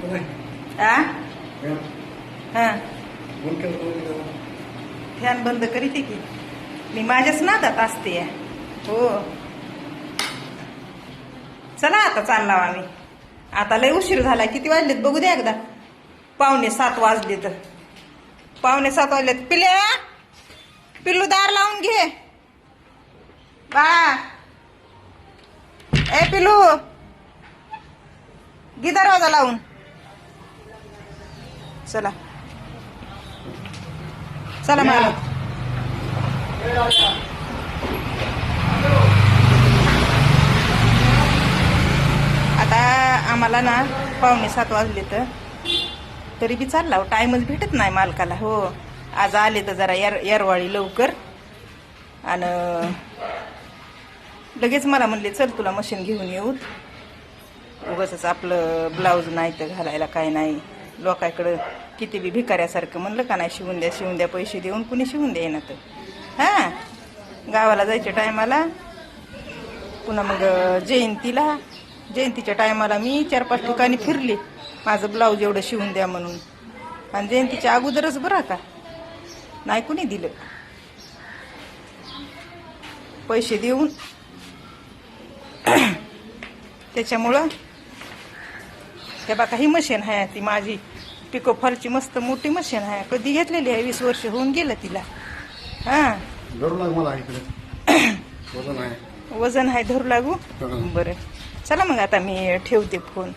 आ हा फॅन बंद करीते की मी माझ्याच नादात असते. हो चला आता चालला आम्ही. आता लय उशीर झालाय. किती वाजलेत बघू द्या एकदा. 6:45 वाजले. तर 6:45 वाजलेत. पिल्लू दार लावून घे बा. ए पिल्लू घे दरवाजा लावून. चला चला मला. आता आम्हाला ना 6:45 वाजले. तर तरी बी चालला टाइमच भेटत नाही मालकाला. हो आज आले तर जरा येरवाळी लवकर. आणि लगेच मला म्हणले चल तुला मशीन घेऊन येऊ. उगाच आपलं ब्लाऊज नाही तर घालायला काय नाही. लोकांकडं किती बी भिकाऱ्यासारखं म्हणलं का नाही शिवून द्या पैसे देऊन कुणी शिवून द्यायना. तर हा गावाला जायच्या टायमाला पुन्हा मग जयंतीच्या टायमाला मी 4-5 ठिकाणी फिरले माझं ब्लाऊज एवढं शिवून द्या म्हणून. आणि जयंतीच्या अगोदरच बरं का नाही कुणी दिलं. पैसे देऊन त्याच्यामुळं हे बघा ही मशीन आहे ती माझी पिको फॉलची मस्त मोठी मशीन आहे. कधी घेतलेली आहे 20 वर्ष होऊन गेलं तिला. हा वजन आहे धरू लागू. बरं चला मग आता मी ठेवते फोन.